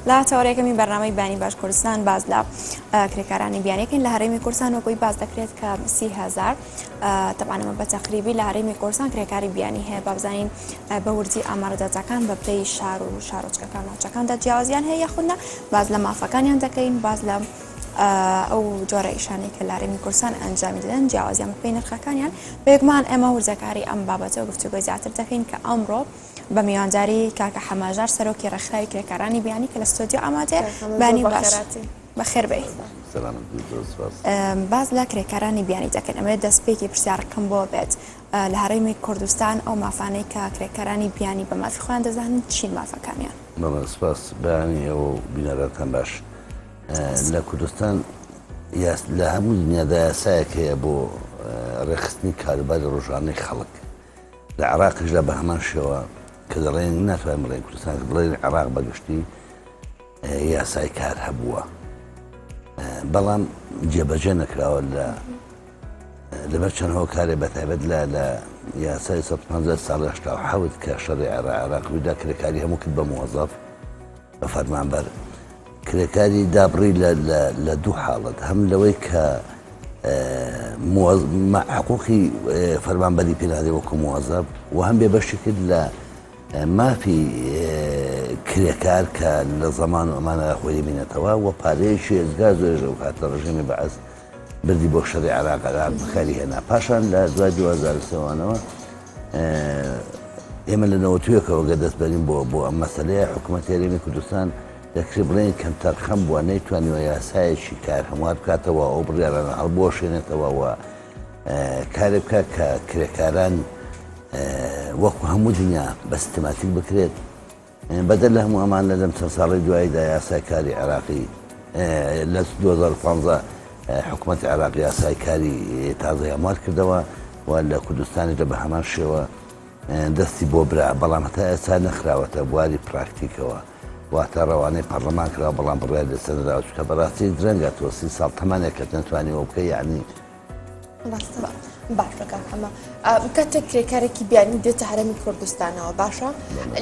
لا تەوەریەکەمی بەرنامەی بانی باش کوردستان باز لە کرێکارانی بیانەکەین لە هەرێمی کوردستان وەکوی باز دەکرێت کە 30,000 تەبانەمە بە تەقریبی لە هەرێمی کوردستان کرێکاری بیانی هەیە بابزانین بە وردی ئامارەداتەکان بە پێی شار و شارۆچکەکان ناوچەکاندا جیاوازیان هەیە یاخودنا باز لە مافەکانیان دەکەین باز لە ئەو جۆرە ئیشانەی کە لە هەرێمی کوردستان ئەنجامی دەدەن جیاوازیان بە پێی نرخەکانیان بەیەکمان ئێمە وردەکاری ئەم بابەتەوە گفتوگۆی زیاتر دەکەین کە ئەمڕۆ بە میوانداری کاکە حەماژار سەرۆکی ڕێکخراوی کرێکارانی بیانی کە لە ستۆدیۆ ئامادەیە بانی باش بەخێر بێ باز لە کرێکارانی بیانی دەکەن ئەمەوێت دەستپێکی پرسیارەکەم بۆ بێت لە هەرێمی کوردستان ئەو مافانەی کە کرێکارانی بیانی بە مافی خۆیان دەزانن چین مافەکانیان سپاس بەیانی ئەو بینەرەکان باش لە کوردستان لە هەموو دنیادا یاسایەک هەیە بۆ ڕێخستنی کاروباری ڕۆژانەی خەڵک لە عێراقیش لە بە هەمان شێوە کە دەڵێن ناتوانین بڵێن کوردستان کە بڵێن عێراق بەگشتی یاسای کار هەبووە بەڵام جێبەجێ نەکراوە لەبەر چەند هۆکارێ بەتایبەت لە یاسای 150 ساڵی 87 کە شەڕی عێراق ڕوویدا کرێکاری هەموو کرد بە موەزەف بە فەرمانبەر کرێکاری دابڕی لە دوو حاڵەت هەم لەوەی کە حقوقی فەرمانبەری پێنادێ وەکو موەزەف و هەم بێ بەشی کرد لە مافی کرێکار کە لە زەمان و ئەمانە خۆی بینێتەوە و پارەیەکی ێزگار زۆرێژە و کاتە ڕژێمی بەعەز بردی بۆ شەڕی عێراق بەکاری هێنا پاشان لە دوای 2003ەوە ئێمە لە نەوەتوویەکەوە گە دەستبەرین بۆ ئەم مەسەلەیە حکوومەتی هەرێمی کوردستان دەکرێت بڵێن کەم تەرخەم بووە نەیتوانیوە یاسایەکی کار هەموار بکاتەوە ئەو بڕیارانە هەڵبۆشێنێتەوە و کارێک بکات کە کرێکاران وەکو هەموو دنیا بە سیستەماتیک بکرێت بەدەر لە هەموو ئەمان لەدەم چەند ساڵی دواییدا یاسای کاری عێراقی لە 2015 حکوومەتی عێراقی یاسای کاری تازەی هەموار کردەوە و لە کوردستانیدا بە هەمان شێوە دەستی بۆ برا بەڵام هەتا ئێستا نەخراوەتە بواری پراکتیکەوە واتە ڕەوانەی پەرلەمان کرا بەڵام بڕای لەسەردا چکە بەڕاستی درەنگە تۆ 30 ساڵ تەمانێک کە نەتوانیەوە بکە یعنی باشەکە ئەمە کاتێک کرێکارێکی بیانی دێتە هەرێمی کوردستانەوە باشە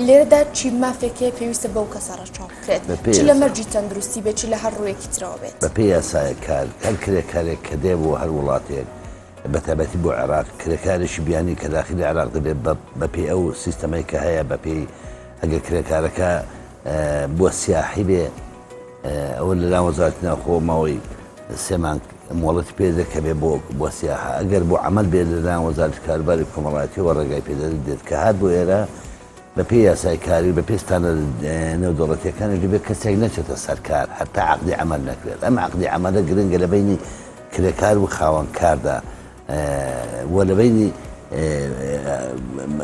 لێرەدا چی مافێکەیە پێویستە بەو کەسە ڕەچاو بکرێت چی لە مەرجی تەندروستی بێت چی لە هەر ڕوویەکی ترەوە بێت بە پێی یاسایە کار هەر کرێکارێک کە دێ بۆ هەر وڵاتێک بەتابەتی بۆ عێراق کرێکارێکی بیانی کە داخلی عێراق دەبێت بە پێی ئەو سیستەمەی کە هەیە بە پێی ئەگەر کرێکارەکە بۆ سیاحی بێ ئەوە لەلا وەزارەتی ناوخۆمەوەی سێمان مۆڵەتی پێ دەکە بێ بۆ سیاحە ئەگەر بۆ عەمەل بێت لەلا وەزارەتی کاروباری کۆمەڵایەتیەوە ڕێگای پێدەدێت کە هات بۆ ئێرە بە پێی یاسای کاری بە پێستانە نێودەوڵەتیەکانی دەبێت کەسێک نەچێتە سەرکار هەتا عەقدی عەمەل نەکرێت ئەم عەقدی عەمەلە گرنگە لە بینی کرێکار و خاوەنکاردا وە لە بینی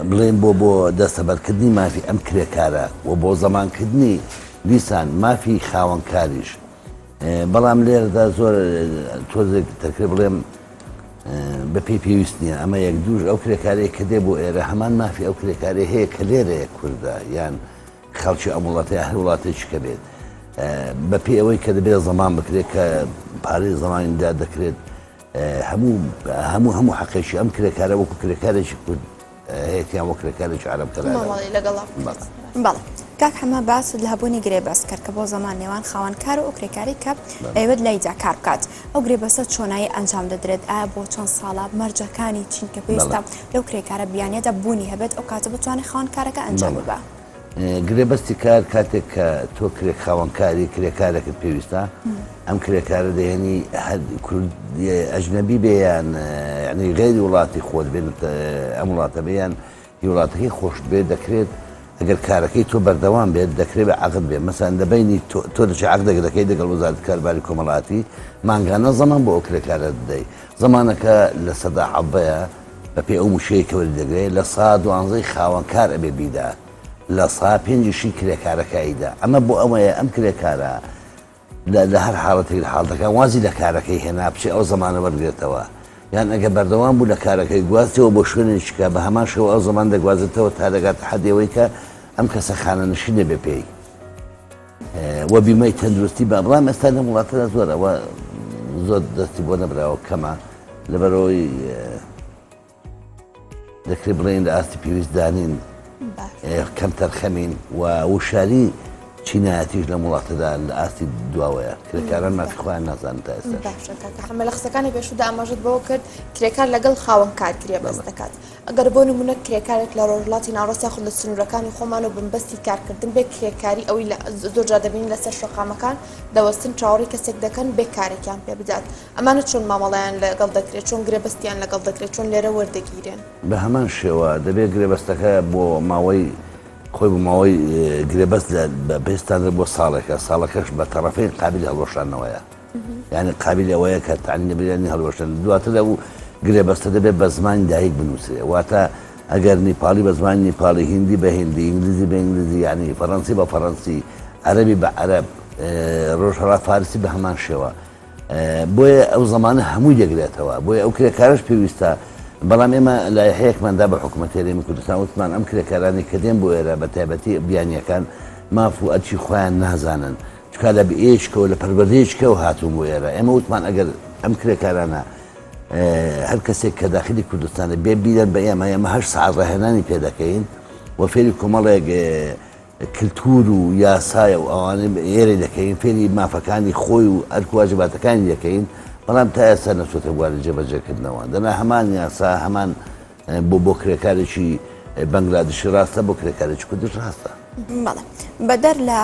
بڵێن بۆ دەستەبەرکردنی مافی ئەم کرێکارە و بۆ زەمانکردنی دیسان مافی خاوەنکاریش بەڵام لێرەدا زۆر تۆزێک تەکرێ بڵێم بە پێی پێویست نییە ئەمە یەک دوور ئەو کرێکارەیە کە دێ بۆ ئێرە هەمان مافی ئەو کرێکارێ هەیە کە لێرەیە کووردە یان خەڵکی ئەم وڵاتە هەر وڵاتێکی کە بێت بە پێی ئەوەی کە دەبێت زەمان بکرێت کە پارەی زەمانیدا دەکرێت هەموو حەقێکی ئەم کرێکارە وەکو کرێکارێکی کورد هەیەیان وە کرێکارێکی عەرەبکەرا بەڵێ کاک هەمە باس لە هەبوونی گرێبەست کرد کە بۆ زەمان نێوان خاوەنکار و ئەو کرێکاری کە ئەوێت لایدا کار بکات ئەو گرێبەستە چۆنایی ئەنجام دەدرێت ئایا بۆ چەند ساڵە مەرجەکانی چین کە پێویستە لەو کرێکارە بیانیەدا بوونی هەبێت ئەو کاتە بتوانێت خاوەنکارەکە ئەنجام ببە گرێبەستی کار کاتێک کە تۆ خاوەنکاری کرێکارێکت پێویستە ئەم کرێکارە دەیەنی ئەجنەبی بێیان ینی غێری وڵاتی خۆت بێن ئەم وڵاتە بێیان وڵاتەکەی خۆش بێت دەکرێت ئەگەر کارەکەی تۆ بەردەوام بێت دەکرێت بە عەقد بێت مەسەن دەبینی تۆ دەچی عەقدێک دەکەی دەگەڵ وەزارەتی کاروباری کۆمەڵایەتی مانگانە زەمان بۆ ئەو کرێکارە دەدەی زەمانەکە لە سەدا حەبەیە بە پێی ئەو موشەیەکە وەردەگرێت لە سا 12 خاوەنکار ئەبێ بیدا لە سا 5 کرێکارەکەیدا ئەمە بۆ ئەوەیە ئەم کرێکارە لە هەر حاڵەتێک حاڵەکە وازی لە کارەکەی هێنا بچێ ئەو زەمانە وەرگێتەوە یان ئەگە بەردەوام بوو لە کارەکەی گوازتەوە بۆ شوێنێکیکە بە هەمان شەوە ئەو زەمان دەگوازێتەوە تا دەگات حەدێەوەی کە ئەم کەسە خانەنشینە بێ پێی وە بیمەی تەندروستی بە بەڵام ئێستا لە وڵاتەدا زۆرەوە زۆر دەستی بۆ نەبراوە کەمە لەبەرەوەی دەکرێت بڵێن لە ئاستی پێویستدانین کەم تەرخەمین و وشاری چینایەتیش لە وڵاتەدا لە ئاستی دواوەیە کرێکاران مافی خۆیان نازانن تا ئێستاش. باشە کاکە حەمە لە قسەکانی پێشودا ئاماژت بەوە کرد کرێکار لەگەڵ خاوەن کارگریە بەست دەکات. ئەگەر بۆ نمونە کرێکارێک لە ڕۆژهەڵاتی ناوەڕاستی یاخود لە سنوورەکانی خۆمان و بنبەستی کارکردن بێ کرێکاری ئەوی زۆر جا دەبین لەسەر شۆقامەکان دەوەستن چاوەڕی کەسێک دەکەن بێ کارێکیان پێ بدات. ئەمانە چۆن مامەڵەیان لەگەڵ دەکرێت، چۆن گرێبەستیان لەگەڵ دەکرێت، چۆن لێرە وەردەگیرێن؟ بە هەمان شێوە دەبێت گرێبەستەکە بۆ ماوەی خۆی بۆ ماوەی گرێبەست بە پێستان بۆ ساڵەکەش بە تەڕەفەی قابلی هەڵوەشانەوەیە. یعنی قابل ئەوەیە کە تەعینی بریانی هەڵوەشان دواتر لە گرێبەستە دەبێت بە زمانی دایک بنووسێ. واتە ئەگەر نیپاڵی بە زمانی نیپاڵی، هیندی بە هیندی، ئینگلیزی بە ئینگلیزی، یعنی فەڕەنسی بە فەڕەنسی، عەرەبی بە عەرەب، ڕۆژهەڵات فارسی بە هەمان شێوە. بۆیە ئەو زمانە هەمووی دەگرێتەوە. بۆیە ئەو کرێکارش پێویستە. بەڵام ئێمە لایحەیەکماندا بە حکوومەت هەرێمی کوردستان وتمان ئەم کرێکارانی کە دێن بۆ ئێرە بە تایبەتی بیانیەکان ماف و ئەرچی خۆیان نازانن، چکە لە بئێچکەوە لە پەروەردەیەچکەوە هاتوون بۆ ئێرە. ئێمە وتمان ئەگەر ئەم کرێکارانە هەر کەسێک کە داخلی کوردستانە بێ بیرن بە ئێمە 8 ساعت ڕاهێنانی پێ دەکەین و فێری کۆمەڵێک کللتور و یاسایە و ئەوانە ئێرە دەکەین، فێری مافەکانی خۆی و ئەرک واجباتەکانی دەکەین. بەڵام تا ئێستا نەچۆتە بواری جێبەجێکردنەوە. دەنا هەمان یاسا هەمان بۆ کرێکارێکی بەنگلادیشی ڕاستە، بۆ کرێکارێکی کوردیش ڕاستە. بەڵێ بەدەر لە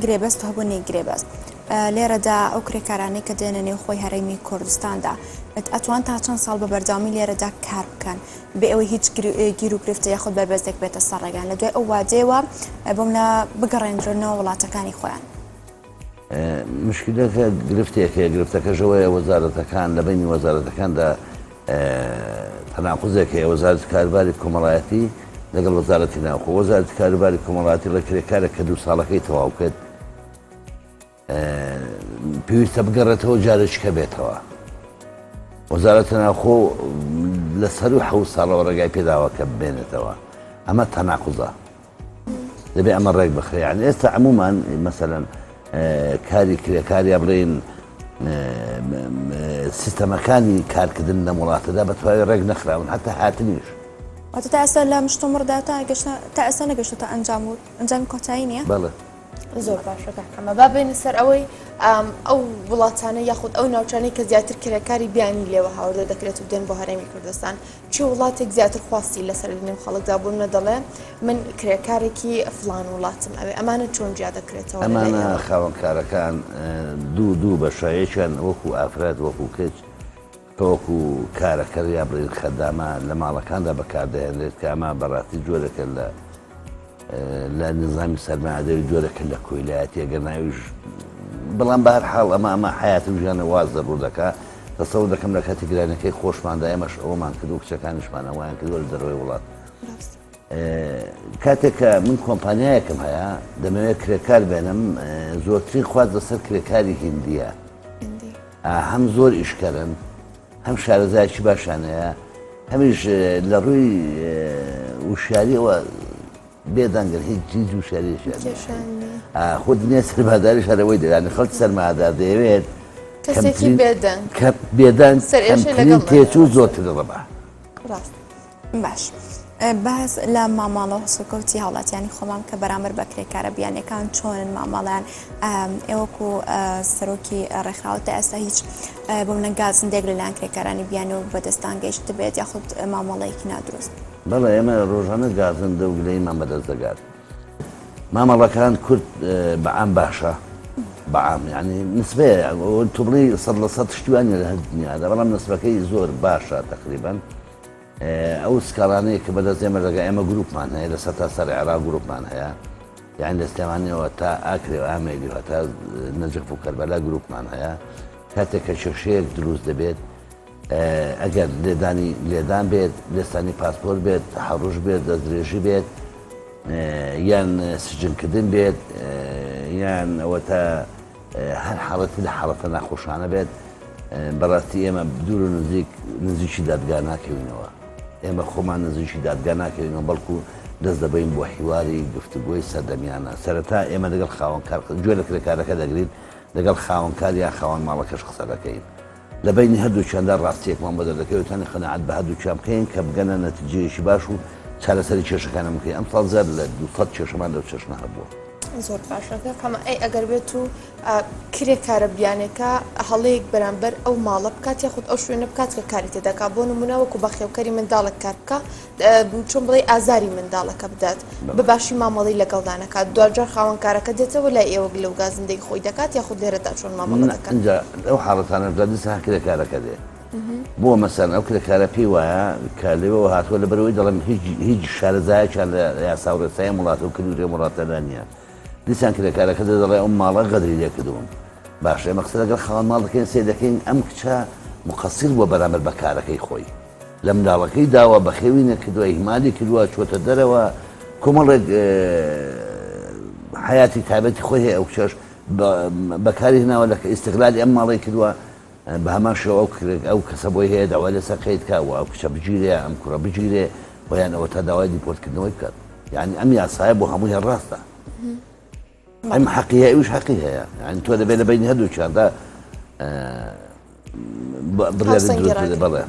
گرێبەست هەبوونی گرێبەست لێرەدا ئەو کرێکارانەی کە دێنە نێو خۆی هەرێمی کوردستاندا ئەتوان تا چەند ساڵ بە بەرداوامی لێرەدا کار بکەن بێ ئەوەی هیچ گیر و گرفتە یاخود بەربەزێک بێتە سەرڕێگان لە دوای ئەو وادێوە بۆم لە بگەڕێنرنەوە وڵاتەکانی خۆیان. مشکلەکە گرفتێکە گرفتەکەژەوەی وەزارەتەکان لە بینی وەزارەتەکاندا تەناقوزێک هەیە. وەزارەتی کاروباری کۆمەڵایەتی لەگەڵ وەزارەتی ناوخۆ، وەزارەتی کاروباری کۆمەڵایەتی لە کرێکارێک کە 2 ساڵەکەی تەواو کرد پێویستە بگەڕێتەوە جارێکیکە بێتەوە. وەزارەتی ناوخۆ لەسەر و 7 ساڵەوە ڕێگای پێداوە کە ببێنێتەوە. ئەمە تەناقوزە، دەبێت ئەمە ڕێک بخرێ. یعنی ئێستا عمومان مەسەلەن کاری کرێکاریا بڵێن سیستەمەکانی کارکردن لە وڵاتەدا بەتەواوی ڕێک نەخراون هەتا هاتنیش. واتە تا ئێستا لە مشتۆمڕدا تا ئێستا نەگەشتە ئەنجامی کۆتایی نییە؟ بەڵێ زۆر باشە کاکەمە با بێنە سەر ئەوەی ئەو وڵاتانە یاخود ئەو ناوچانەی کە زیاتر کرێکاری بیانی لێوە هاوردە دەکرێت و دێن بۆ هەرێمی کوردستان چی وڵاتێک زیاتر خواستی لەسەر لەنێو خەڵکدا بوون دەڵێ من کرێکارێکی فلان وڵاتم ئەوێ ئەمانە چۆن جیا دەکرێتەوە؟ ئەمانە خاوەنکارەکان دوو بەشایەکیان وەکو ئافراد وەکو کچ کە وەکو کارەکەر یا بڵێن خەدامە لە ماڵەکاندا بەکاردەهێنرێت کە ئەمە بەڕاستی جۆرەکە لە نظامی سەرمایه‌داری جۆرەکە لە کۆیلایەتی ئەگەر ناویش. بەڵام بە هەر حاڵ ئەمە حیاتی ژیانە واز دەڕوو دەکات. تەسەوور دەکەم لە کاتی گرانەکەی خۆشماندا ئێمەش ئەوەمان کرد و کچەکانیشمان ئەویان کردووە لە دەڕۆی وڵات. کاتێک کە من کۆمپانیایەکم هەیە دەمەوێت کرێکار بێنم، زۆرترین خواز لەسەر کرێکاری هیندیە. هەم زۆر ئیشکەرن، هەم شارەزایکی باشانەیە، هەمیش لە ڕووی وشاریەوە بێدەنگەر هیچ جیج و شاریشیان خۆ دنیا سەرماداری شارەوەی دەیانە خەڵکی سەرمادار دەیەوێت کەسێکی بێدەنگ کەمترین تێچوو زۆرتر ڕەبا. باش باز لە ماماڵەوە سوکەوتی هاوڵاتیانی خۆمان کە بەرامبەر بە کرێکارە بیانەکان چۆنن ماماڵیان ئێوەکو سەرۆکی ڕێکخراوەتە ئێستا هیچ بۆمنە گازندێک لەلایەن کرێکارانی بیانە و بەدەستان گەیشت بێت یاخود ماماڵەیەکی نادروست؟ بەڵێ ئێمە ڕۆژانە گازندە و گلەیمان بەدەست دەگات. مامەڵەکان کورد بەعام باشە، بەعام یعنی نسبەیە تۆ بڵێ 100% شتیوانی لە هەر دنیادا، بەڵام نسبەکەی زۆر باشە تقریباً. ئەو سکاڵانەیە کە بەدەست ئێمە دەگا ئێمە گروپمان هەیە لە سەتا سەر عێراق گروپمان هەیە، یعنی دەستێوانەوە تا ئاکرێ و ئامێری و هەتا نەجف و کەربەلا گروپمان هەیە. کاتێک کە کێشەیەک دروست دەبێت ئەگەر لێدان بێت، لێستانی پاسپۆر بێت، تەحەڕوش بێت، دەستدرێژی بێت، یان سجنکردن بێت، یان ئەوە تا هەر حاڵەتی لە حاڵەتە ناخۆشانە بێت، بەڕاستی ئێمە دوور و نزیکی دادگا ناکەوینەوە. ئێمە خۆمان نزیکی دادگا ناکەوینەوە، بەڵکو دەست دەبین بۆ حیواری گفتوگۆی سەردەمیانە. سەرەتا ئێمە لەگەڵ خاوەنکار گوێ لە کرێکارەکە دەگرین، لەگەڵ خاوەنکار یا خاوەن ماڵەکەش قسە دەکەین. لە بینی هەردووچیاندا ڕاستیەکمان بەدە دەکەوێتانی قەنەعەت بە هەردووچیان بکەین کە بگەنە نەتیجەیەکی باش و چارەسەری کێشەکانە بکەین. ئەم ساڵ زیاد لە 200 کێشەمان لەو چێشنە هەبووە. زۆر باشەکە کەمە ئەی ئەگەر بێت و کرێکارە بیانێکە هەڵەیەک بەرامبەر ئەو ماڵە بکات یاخود ئەو شوێنە بکات کە کاری تێدەکا بۆ نمونەوەکو بە خێوکەری منداڵک کار بکە چۆن بڵێ ئازاری منداڵەکە بدات بەباشی مامەڵی لەگەڵدانەکات دوجار خاوەنکارەکە دێتەوە لای ئێوە لەو گازندەی خۆی دەکات یاخود لێرەدا چۆن مامەڵە دەکات اینجا ئەو حاڵەتانە دەسا کرێکارەکە دێ بۆ مەسەن ئەو کرێکارە پێی وایە کە لێەوە هاتووە لە بەرەوەی دەڵێم هیچ شارەزایەکیان لە یاسا و ڕێسایی وڵات و کردوێ وڵاتەدا نییە دیسان کرێکارەکە دەڵێ ئەم ماڵە غەدری لێ کردوم باش ئێمە قسە لەگەڵ خاوەن ماڵ دەکەین سێ دەکەین ئەم کچە مقەسیر بووە بەرامبەر بە کارەکەی خۆی لە منداڵەکەی داوە بە خێوی نەکردووە ئیهمالی کردووە چۆتە دەرەوە کۆمەڵێک حیاتی تایبەتی خۆی هەیە ئەو کچەش بەکاری هێناوە لە ئیستیغلالی ئەم ماڵی کردووە بە هەمان شێوە ئەو کەسە بۆی هەیە داوای لەسەر قەید کاوە ئەو کچە بگیرێ ئەم کوڕە بگیرێ بۆیان ئەوە تا داوای دیپۆرتکردنەوەی بکات یعنی ئەم یاسایە بۆ هەمووی هەڕاستە ئەم حەقی هەیە ئەوش حەقی هەیە یعنی تۆ دەبێت لە بینی هەردووچیاندا بڵێ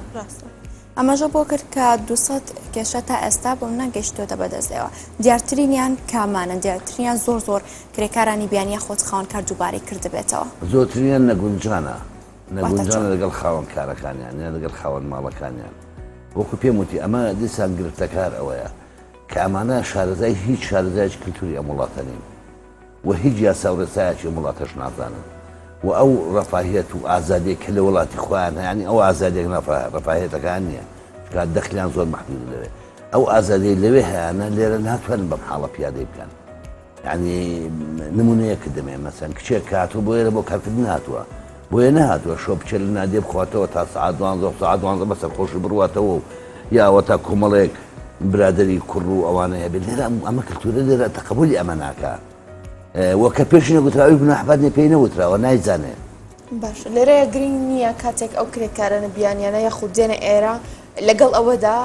ئەمەژە بۆ کرد کە 200 کێشە تا ئێستا بۆ نەگەشتۆتە بەدەستەوە دیارترینیان کامانە دیارترینیان زۆر کرێکارانی بیانیە خۆت خاوەنکار دووبارەی کردبێتەوە زۆرترینیان نەگونجانە لەگەڵ خاوەنکارەکانیان یان لەگەڵ خاوەن ماڵەکانیان وەکو پێم وتی ئەمە دیسان گرفتەکار ئەوەیە کە ئەمانە شارەزای هیچ شارەزایکی کلتوری ئەم وڵاتە نین و هیچ یاسا و ڕێسایەکی وڵاتەش نازانن و ئەو ڕەفاهیەت و ئازادیە کە لە وڵاتی خۆیان ینی ئەو ئازادێک ڕەفاهیەتەکان نییە چکات دەخلیان زۆر محدود لەوێ ئەو ئازادی لەوێ هەیەە لێرە ناتوانن بەم حاڵە پیادەی بکەن یعنی نمونەیەکە دەمێ مەسەن کچێک هاتووە بۆ ئێرە بۆ کارکردن هاتووە بۆیە نهاتووە شۆ بچێ لە نادێ بخواتەوە تا سعات 12 بەسەر خۆشی بڕواتەوە و یاوە تا کۆمەڵێک برادری کوڕ و ئەوانەیە بێت لێرە ئەمە کلتورە لێرە تەقبولی ئەمە ناکە وەکە پێشی نەگوتراوی گوناحباتنی پێی نەوتراوە نایزانێ باش لێرەیە گرنگ نییە کاتێک ئەو کرێکارانە بیانیانە یاخود دێنە ئێرە لەگەڵ ئەوەدا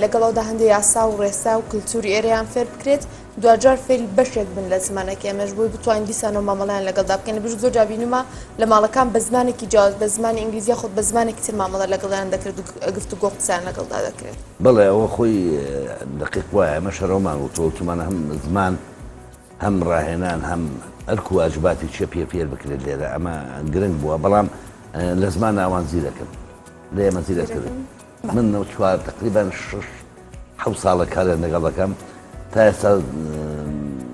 لەگەڵەوەدا هەندێک یاسا و ڕێسا و کللتوری ئێرەیان فێر بکرێت دوجار فێری بەشێک بن لە زمانێکی ئەمەش بووی بتوانین دیسانەوە مامەڵیان لەگەڵدا بکەن بژ زۆر جابینومە لە ماڵەکان بە زمانێکی جیاواز بە زمانی ئینگلیزی خۆت بە زمانێکی تر مامەڵە لەگەڵیان دەکرێت و گفتوگۆ قسەیان لەگەڵدا دەکرێت بەڵێ ئەوە خۆی دقیق وایە ئەمە شەڕۆمان وتومانە هەم زمان هەم ڕاهێنان هەم ئەرک و واجباتی چێ پێ بکرێت لێرە ئەمە گرنگ بووە بەڵام لە زمان ئاوان زیرەکەن لە ئێمە زیرەکردن من چوار تقریبا 6 ساڵە کارێن لەگەڵ دەکەم تا ئێستا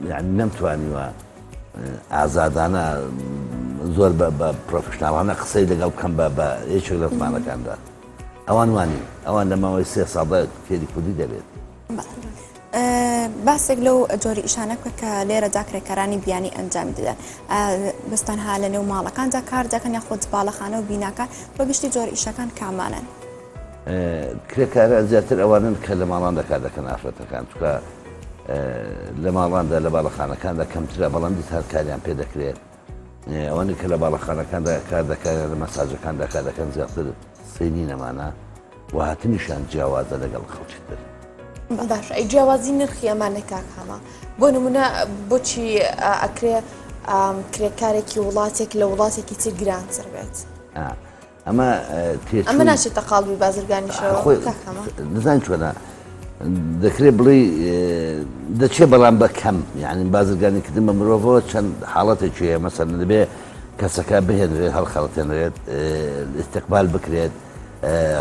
یعنی نەمتوانیوە ئازادانە زۆر بە پرۆفشناڵانە قسەی لەگەڵ بکەم بە هیچێک لە زمانەکاندا ئەوان وانی ئەوان لە ماوەی 3 ساڵە فێری کوردی دەبێت باسێک لەو جۆری ئیشانە بکە کە لێرەدا کرێکارانی بیانی ئەنجامی دەدەن بستانها لە نێو ماڵەکاندا کار دەکەن یاخۆت باڵەخانە و بیناکان بە گشتی جۆری ئیشەکان کامانن کرێکارە زیاتر ئەوانن کە لە ماڵان دەکار دەکەن ئافرەتەکان چکە لە ماڵاندا لە باڵەخانەکاندا کەمترە بەڵام دیسان کاریان پێ دەکرێت ئەوانەی کە لە باڵەخانەکاندا کار دەکات لە مەساجەکاندا کار دەکەن زیاتر سینی نەمانە و هاتنیشان جیاوازە لەگەڵ خەڵکی تر باش ئەی جیاوازی نرخی ئەمانە کاکەمە بۆ نمونە بۆچی ئەکرێ کرێکارێکی وڵاتێک لە وڵاتێکی تر گرانتر بێت ئەمە ناچێتە قاڵبی بازرگانیشەوە دەزان چۆنە دەکرێت بڵێ دەچێت بەڵام بە کەم یعنی بازرگانیکردن بە مرۆڤەوە چەند حاڵەتێکیە مەسەن دەبێ کەسەکە بهێنرێت هەڵخەڵەتێنرێت استقبال بکرێت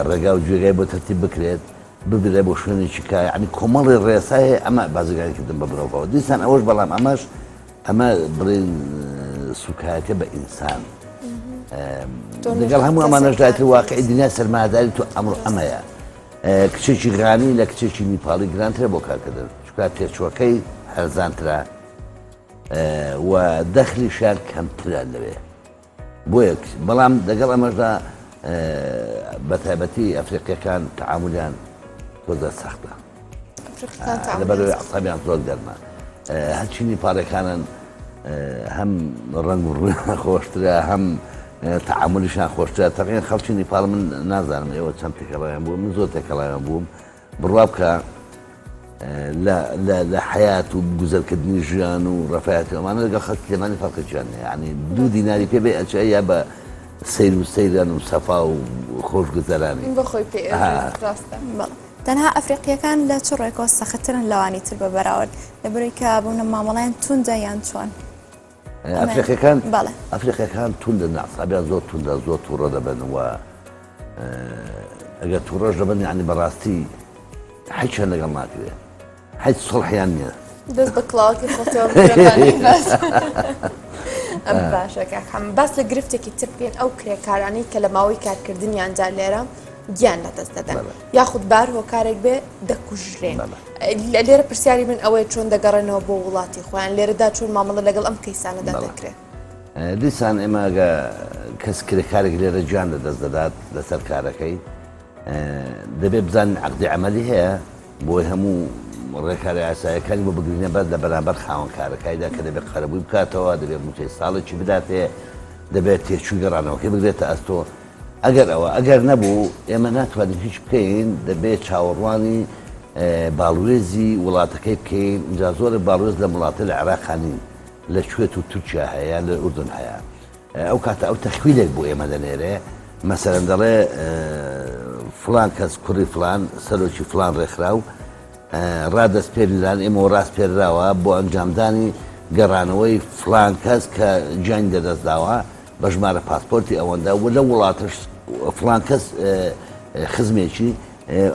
ڕێگا و گوێگای بۆ تەرتیب بکرێت ببرێ بۆ شوێنێکی کا یعنی کۆمەڵی ڕێسایە ئەمە بازرگانیکردن بە مرۆڤەوە دیسان ئەوەش بەڵام ئەمە بڵێن سوکایەتە بە ئینسان لەگەڵ هەموو ئەمانەشدایەتر واقعی دنیا سەرمایه‌داری تو ئەمڕۆ ئەمەیە کچێکی غانی لە کچێکی نیپاڵی گرانترە بۆ کارکردن چکات پێچوەکەی هەرزانترە و دەخلیشیان کەمترە لەوێ بۆیە بەڵام لەگەڵ ئەمەشدا بە تایبەتی ئەفریقیەکان تەعاملیان زۆر سەختە لەبەرەوەی عەسابیان زۆر گەرمە هەرچی نیپاڵیەکانن هەم ڕەنگ و ڕوویان خۆشترە هەم تەعاملیشان خۆشترە تەقریباً خەڵکی نیپاڵ من نازانم ئێوە چەند تێکەڵایان بووم من زۆر تێکەڵایان بووم بڕوا بکە لە حیات و گوزەرکردنی ژیان و ڕەفایەتی ئەمانە لەگەڵ خەڵکی لێمانی فەرقێکیان هەیە یعنی 2 دیناری پێ بێ ئەچێ یا بە سیر و سەیران و سەفا و خۆشگوزەرانی بەخۆی پێ ڕاستە تەنها ئەفریقیەکان لە چ ڕێکەوە سەختترن لەوانی تر بە بەراورد لەبەرەوەی کە بوونە مامەڵەیان توندە یان چۆن؟ ئەفریقیەکان توندە ناسابیان زۆر توندە زۆر تووڕە دەبن و ئەگەر تووڕەش دەبن یعنی بەڕاستی هیچیان لەگەڵ ناکرێت هیچ سڵحیان نییە دەست بە کڵاوەکی خۆتەوە باس باشە کاکەم باس لە گرفتێکی تر بکەین ئەو کرێکارانی کە لە ماوەی کارکردنیانجا لێرە گیان لەدەست دەدەن یاخود بار هۆکارێک بێ دەکوژرێن لێرە پرسیاری من ئەوەیە چۆن دەگەڕێنەوە بۆ وڵاتی خۆیان لێرەدا چۆن مامەڵە لەگەڵ ئەم کەیسانەدا دەکرێت دیسان ئێمە کەس کرێکارێک لێرە گیان لەدەست دەدات لەسەر کارەکەی دەبێت بزانین عەقدی عەمەلی هەیە بۆی هەموو ڕێکاری ئاساییەکانی بۆ بگرینە بەر لە بەرامبەر خاوەنکارەکەیدا کە دەبێت قەرەبووی بکاتەوە دەبێت موچەی ساڵێکی بداتێ دەبێت تێچووی گەڕانەوەکەی بگرێتە ئەستۆ ئەگەر نەبوو ئێمە ناتوانین هیچ بکەین دەبێت چاوەڕوانی باڵوێزی وڵاتەکەی بکەین اینجا زۆر باڵوێز لە وڵاتە لە عێراقانین لە کوێت و تورکیا هەیە لە ئوردن هەیە ئەو کاتە ئەو تەخویلێک بۆ ئێمە دەنێرێ مەسەرەن دەڵێ فلان کەس کوڕی فلان سەرۆکی فلان ڕێکخراو ڕادەست پێرلان ئێمە ڕاست پێراوە بۆ ئەنجامدانی گەڕانەوەی فلان کەس کە جیانی دەدەستداوە بە ژمارە پاسپۆرتی ئەوەندا و لە وڵاتش فلان کەس خزمێکی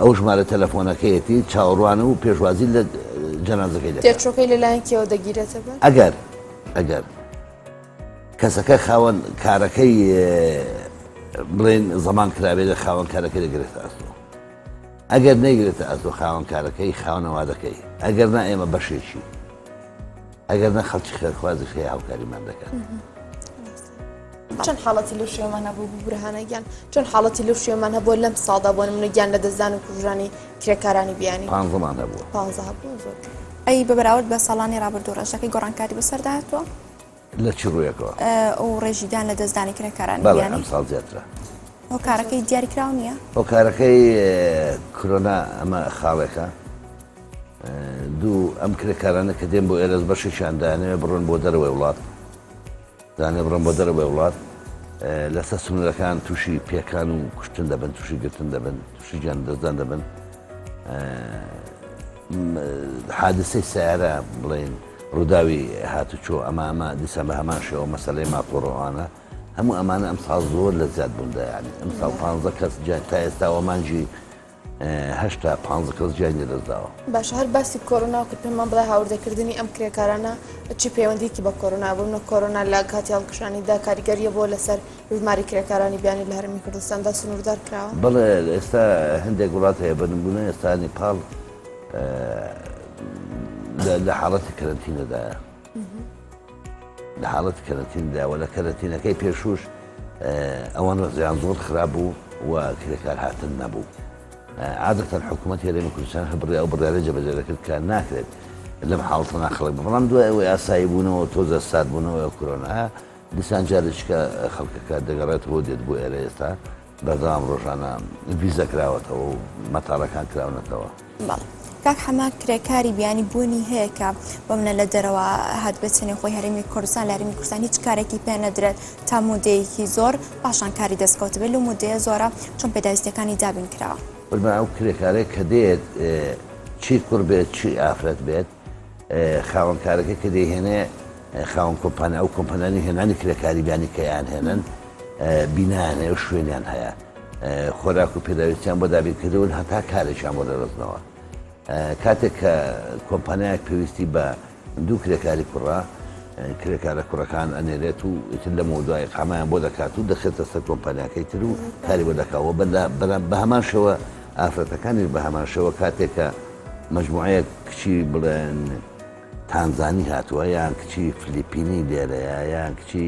ئەو ژمارە تەلەفۆنەکەیەتی چاوەڕوانە و پێشوازی لە جەنازەکەی دەکات تێچۆکەی لەلایەن کێوە دەگیرێتە بەر ئەگەر کەسەکە خاوەن کارەکەی بڵێن زەمان کرابێت لە خاوەن کارەکەی دەگرێتە ئەستۆ ئەگەر نەیگرێتە ئەستۆ خاوەن کارەکەی خاوەنەوە دەکەی ئەگەر نا ئێمە بەشێکی ئەگەر نە خەڵکی خێرخوازی خێ هاوکاریمان دەکات چەند حاڵەتی لەو شێوەمان هەبوو بورهانەگیان چەند حاڵەتی لەو شێوەمان هەبووە لەم ساڵدا بۆ نمونە گیان لە دەستدان و کوژرانی کرێکارانی بیانی 15مان هەبووە 15 هەبوو زۆر ئەی بە بەراورد بە ساڵانی ڕابردوو ڕێژەکەی گۆڕانکاری بەسەرداهاتوە لە چ ڕوویەکەوە ئەو ڕێژیدان لە دەستدانی کرێکارانی بەڵێ بیانی ئەم ساڵ زیاترە هۆکارەکەی دیاریکراو نییە هۆکارەکەی کۆرۆنا ئەمە خاڵێکە دوو ئەم کرێکارانە کە دێن بۆ ئێرەز بەشێکیان دانەوێ بڕۆن بۆ دەرەوەی وڵات دانێ بڕۆن بۆ دەرەوەی وڵات لەسەر سنوورەکان تووشی پێکان و کوشتن دەبن تووشی گرتن دەبن تووشی گیان دەستدان دەبن حادثەی سیارە بڵێن ڕووداوی هاتوچۆ ئەمە دیسان بە هەمان شێوە مەسەلەی ماپۆڕەوانە هەموو ئەمانە ئەم ساڵ زۆر لە زیاد بووندا یعنی ئەم ساڵ 15 کەس تا ئێستاوە مانجی 15 کەس گیانی دەستداوە باش هەر باسی کۆرۆنا کە پێمان بڵێ هاوردەکردنی ئەم کرێکارانە چی پەیوەندیکی بە کۆرۆنا بوون کۆرۆنا لە کاتی هەڵکشانیدا کاریگەریە بۆ لەسەر ژماری کرێکارانی بیانی لە هەرمی کوردستاندا سنووردار کراوە بەڵێ ئێستا هەندێک وڵات هەیە بنبوونە ئێستا نیپاڵ لە حاڵەتی کەرەنتینەدایە لە حاڵەتی کەرەنتینداوە لە کەرەنتینەکەی پێشوش ئەوان وەزیان زۆر خراپ بوو و کرێکار هاتن نەبوو عادەتەن حکوومەت هێرێمی کوردستان هەبڕێ ئەو بڕیارە جێبەجێ دەکرد کە ناکرێت لەم حاڵەتە ناخەڵک بەڵام دوای ئەوەی ئاسایی بوونەوە تۆزە سارد بوونەوە کۆرۆنا دیسان جارێککە خەڵکەکە دەگەڕێتەوە دێت بۆ ئێرە ئێستا بەردەوام ڕۆژانە ڤیزە کراوەتەوە و مەتاڵەکان کراونەتەوە کاک حەما کرێکاری بیانی بوونی هەیە کە بۆ منە لە دەرەوە هات بچێنێ خۆی هەرێمی کوردستان لە هەرێمی کوردستان هیچ کارێکی پێ نەدرێت تا مودەیەکی زۆر پاشان کاری دەستکەوت بێت لە مودەیە زۆرە چۆن پێداویستەکانی دابین کراوە ئەو کرێکارێک کە دێت چی کوڕ بێت چی ئافرەت بێت خاوەنکارەکە کە دەیهێنێ خاوەن کۆمپانیا ئەو کۆمپانیانی هێنانی کرێکاری بیانی کەیان هێنن بینایانە و شوێنیان هەیە خۆراک و پێداویستیان بۆ دابینکردون هەتا کارێکیان بۆ دەڕستنەوە کاتێک کە کۆمپانیایەک پێویستی بە دوو کرێکاری کوڕا کرێکارە کوڕەکان ئەنێرێت و ئیتر لە مۆدوای قامایان بۆ دەکات و دەخێتە سەر کۆمپانیاکەی تر و کاری بۆ دەکاوە بە هەمان شەوە ئافرەتەکانی بە هەمان شەوە کاتێک کە مەجموعەیە کچی بڵێن تانزانی هاتووە یان کچی فلیپینی لێرەیە یان کچی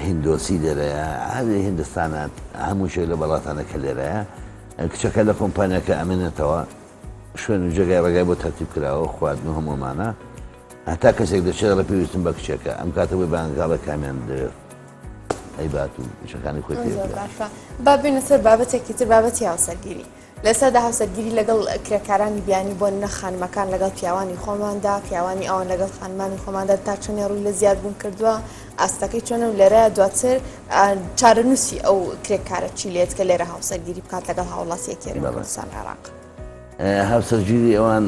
هیندۆسی لێرەیە هەروی هیندستانە هەموو شێک لە وڵاتانە کە لێرەیە کچەکە لە کۆمپانیاکە ئەمێنێتەوە شوێن و جێگای ڕێگای بۆ تەرتیب کراوە خواردن و هەموومانە هەتا کەسێک دەچێت ڕە پێویستم بە کچێکە ئەم کاتەوەی بانگاڵە کامیان دەوێت ئەیبات و شەکانی خۆی با بینە سەر بابەتێکی تر بابەتی هاوسەرگیری لەسەردا هاوسەرگیری لەگەڵ کرێکارانی بیانی بۆ نە خانمەکان لەگەڵ پیاوانی خۆماندا پیاوانی ئەوان لەگەڵ خانمانی خۆماندا تا چۆنی ڕووی لە زیاد بوون کردووە ئاستەکەی چۆنە و لێرە دواتر چارەنووسی ئەو کرێکارە چی لێت کە لێرە هاوسەرگیری بکات لەگەڵ هاوڵاتیەکێری کوردستان عێراق هاوسەرگیری ئەوان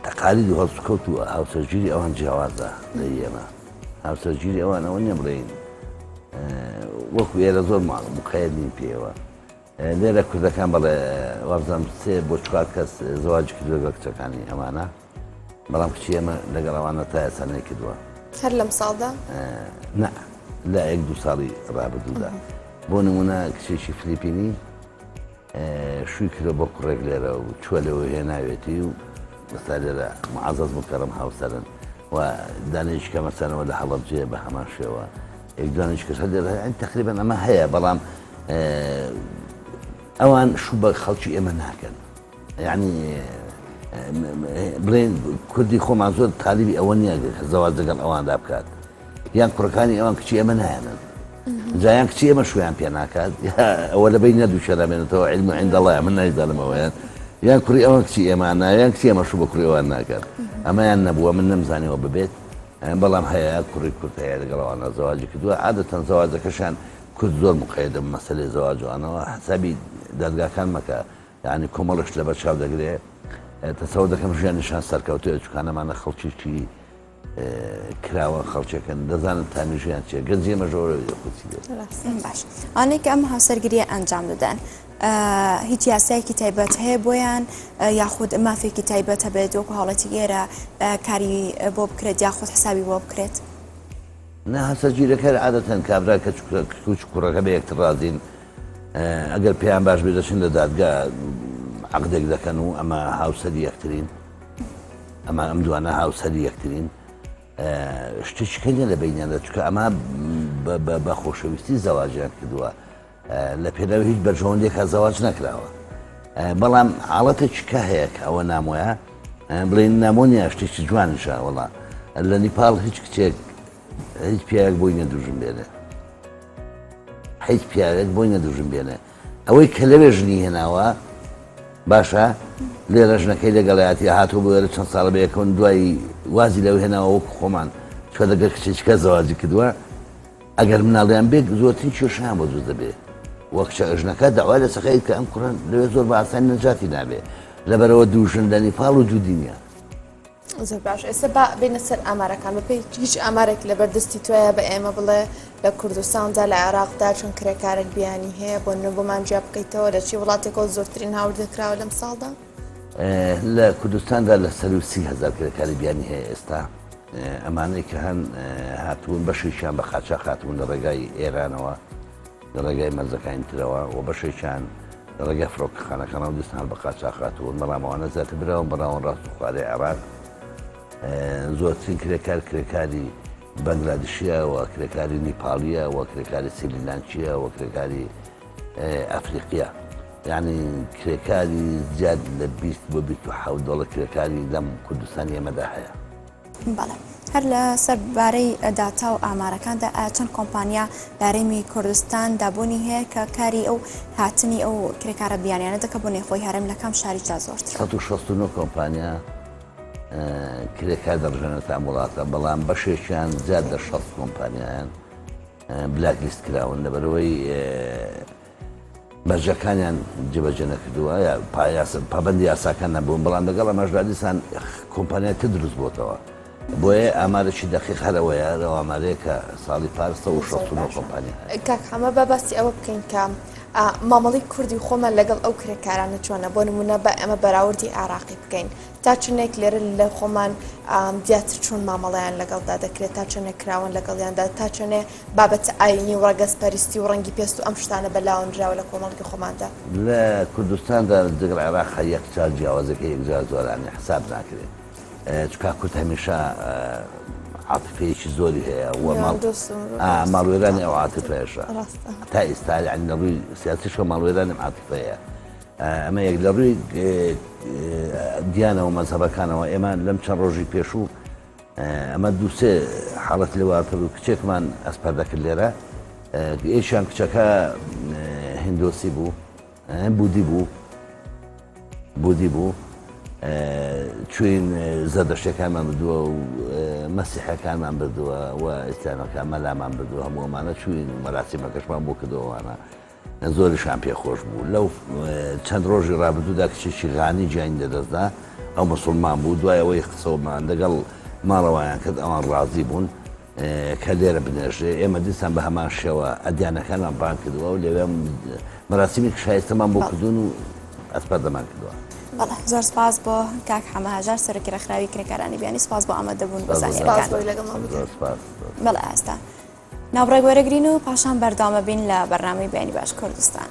تەقالید و هەڵسوکەوت و هاوسەرگیری ئەوان جیاوازە لە ئێمە هاوسەرگیری ئەوان ئەوە نییە بڵێین وەکو ئێرە زۆر مقید نین پێوە لێرە کوردەکان بەڵێ وابزانم سێ بۆ چوار کەس زەواجی کردووە بە کچەکانی ئەمانە بەڵام کچی ئێمە لەگەڵ ئەوانە تا ئێسانەی کردووە هەر لەم ساڵدا نا لا 1-2 ساڵی ڕابردوودا بۆ نمونە کچێکی فلیپینی شووی کرد بۆ کوڕێک لێرە و چوە لەوە هێناوێتی و بەستا لێرە معزەز مکەڕم هاوسەرن و دانێشکە مەسەرەوە لە هەڵەبجێ بە هەمان شێوە یەک کەس هەدێرە تقریبا ئەمە هەیە بەڵام ئەوان شوو بە خەڵکی ئێمە ناکەن یعنی بڵێن کوردی خۆمان زۆر تالیبی ئەوە نییە زەواج لەگەڵ ئەواندا بکات یان کوڕەکانی ئەوان کچی ئێمە نایەنن جایان کچی ئێمە شویان پێ ناکات ئەوە لەبەی نەدوو شەرامێنێتەوە علم عند الله من نایزانمەوەیان یان کوڕی ئەوە کچی ئێمان نایان کچی ئێمە شوو بە کوڕی ئەوان ناکات ئەمەیان نەبووە من نەمزانیەوە ببێت بەڵام هەیە کوڕی کورد هەیە لەگەڵەوانە زەواجی کردووە عادەتەن زەواجەکەشان کورد زۆر مقەیدە مەسەلەی زەواجوانەوە حسابی دەرگاکان مەکە یعنی کۆمەڵش لە بەرچاو دەگرێ تەسەوە دەکەم ژیانیشان سەرکەوتوێ چکانەمانە خەڵکیی کراوە خەڵکێکن دەزانن تامیژیان چێ گەنجێمە ژۆرە خوچی باش ئەوانەی کە ئەم هاوسەرگریە ئەنجام دەدەن هیچ یاسایەکی تایبەت هەیە بۆیان یاخود مافێکی تایبەت هەبێت وەکو هاوڵەتی ئێرە کاری بۆ بکرێت یاخود حسابی بۆ بکرێت نا هەسەرگیرەکە عادەتەن کابرا کە کوچ کوڕەکە بە یەکتر ڕازین ئەگەر پێیان باش بێدەچن لە دادگا عەقدێک دەکەن و ئەمە هاوسەری یەکترین ئەمە ئەم دوانە هاوسەری یەکترین شتێکیکە نیە لە بینیاندا چکە ئەمە بە خۆشەویستی زەواجیان کردووە لە پێناوی هیچ بەرژەوەندێکە زەواج نەکراوە بەڵام حاڵەتێکی کە هەیە کە ئەوە نامۆیە بڵێن نامۆنیە شتێکی جوانشە وەڵا لە نیپاڵ هیچ کچێک هیچ پیاوێک بۆی نەدروژم بێنێ هیچ پیاوێک بۆی نەدروژم بێنێ ئەوەی کە لەوێ ژنی هێناوە باشە لێرە ژنەکەی لەگەڵایەتی هاتوو بۆ وێرە چەند ساڵە بەیەکەون دوایی وازی لەو هێناوە وەکو خۆمان چکە دەگەر کچێکە زەواجی کردووە ئەگەر مناڵیان بێت زۆرترین کێشیان بۆ دروست دەبێت وەک ژنەکە داوای لە سەخەیت کە ئەم کوڕان لەوێ زۆر بە ئاسانی نەجاتی نابێ لەبەرەوە دوو ژن لە نیپاڵ و دوو دینیە زۆر باش ئێستا بێنە سەر ئامارەکان بەپێی هیچ ئامارێک لەبەردەستی توایە بە ئێمە بڵێ لە کوردستاندا لە عێراقدا چۆن کرێکارێک بیانی هەیە بۆ بۆمان جیا بکەیتەوە لە چی وڵاتێکەوە زۆرترین هاوردەکراوە لەم ساڵدا لە کوردستاندا لە سەر و 30,000 کرێکاری بیانی هەیە ئێستا ئەمانەی کە هەن هاتوون بەشێکیان بە قاچاق هاتوون لە ڕێگای ئێرانەوە لە ڕێگای مەرزەکانی ترەوە و بەشێکیان لە ڕێگای فڕۆکەخانەکانەوە دەستان بە قاچاق هاتوون بەڵام ئەوانە زیاتر براون بەراون ڕاست و خوارەی عێراق زۆرترین کرێکاری بەنگلادیشیە و کرێکاری نیپاڵیە و کرێکاری سریلانکیە و کرێکاری ئەفریقیە یعنی کرێکاری زیاد لە 20 بۆ 27 دۆڵە کرێکاری لەم کوردستانی ئێمەدا هەیە بەڵێ هەر لە سەربارەی داتا و ئامارەکاندا چەند کۆمپانیا لارێمی کوردستان دابوونی هەیە کە کاری ئەو هاتنی ئەو کرێکارە بیانیانە دەکە بۆ نێخۆی هەرێم لە کام شاریجا زۆرتر 169 کۆمپانیا کرێکار دەڕژێنێت تا وڵاتە بەڵام بەشێکیان زیاد لە 60 کۆمپانیایان بلاک لیست کراون لەبەرەوەی بەرجەکانیان جێبەجێ نەکردووە یا پابەندی یاساکان نەبوون بەڵام لەگەڵ ئەمەشدا دیسان کۆمپانیای تر دروست بۆتەوە بۆیە ئامارێکی دەقیق هەرەوەیە لەو ئامارەیە کە ساڵی پارس 169 کۆمپانیا کاک هەمە بەباستی ئەوە بکەین کە مامەڵی کوردی خۆمان لەگەڵ ئەو کرێکارانە چۆنە بۆ نمونە بە ئەمە بەراوردی عراقی بکەین تا چنێک لێرە لە خۆمان زیاتر چۆن مامەڵەیان لەگەڵدا دەکرێت تا چنێک کراون لەگەڵیاندا تا چنێ بابەت ئاینی و ڕەگەزپەرستی و ڕەنگی پێست و ئەم شتانە بەلاوەنراوە لە کۆمەڵکی خۆماندا لە کوردستاندا جگەڵ عێراق یەک جار جیاوازەکە یەکجار زۆرانی حساب ناکرێت چکا کورد هەمیشە عاتفەیەکی زۆری هەیە ماڵوێرانی ئەو عاتفەیەشە تا ئێستا یعنی لە ڕووی سیاسیشەوە ماڵوێرانی عاتفەیە ئەمە یەک لە ڕووی دیانەوە مەزهەبەکانەوە ئێمە لەم چەند ڕۆژی پێشوو ئەمە دووسێ حاڵەت لێوارتر و کچێکمان ئەسپەر دەکرد لێرە ئێشیان کچەکە هیندۆسی بوو بودی بوو چوین زەردەشتەکانمان بردووە و مەسیحەکانمان بردووە و ئیسلامەکان مەلامان بردووە هەمووەمانە چوین مەراسیمەکەشمان بۆ کردەوەوانە زۆریشان پێخۆش بوو لەو چەند ڕۆژی ڕابردوودا کچێکی غانی گیانی لەدەستدا ئەو مسلمان بوو دوای ئەوەی قسەومان لەگەڵ ماڵەوەیان کرد ئەوان ڕازی بوون کە لێرە بنێژێ ئێمە دیسان بە هەمان شێوە ئەدیانەکانمان بان کردووە و لەوێ مەراسیمی شایستەمان بۆ کردوون و ئەسپەردەمان کردووە. بەڵێ زۆر سپاس بۆ کاک حەمەهاژار سەرۆکی ڕێکخراوی کرێکارانی بیانی سپاس بۆ ئامادەبوون بۆ زانیاریەکان. بەڵێ ئاستا ناوڕێک وەرەگرین و پاشان بەردامە بین لە بەرنامەی بیانی باش کوردستان.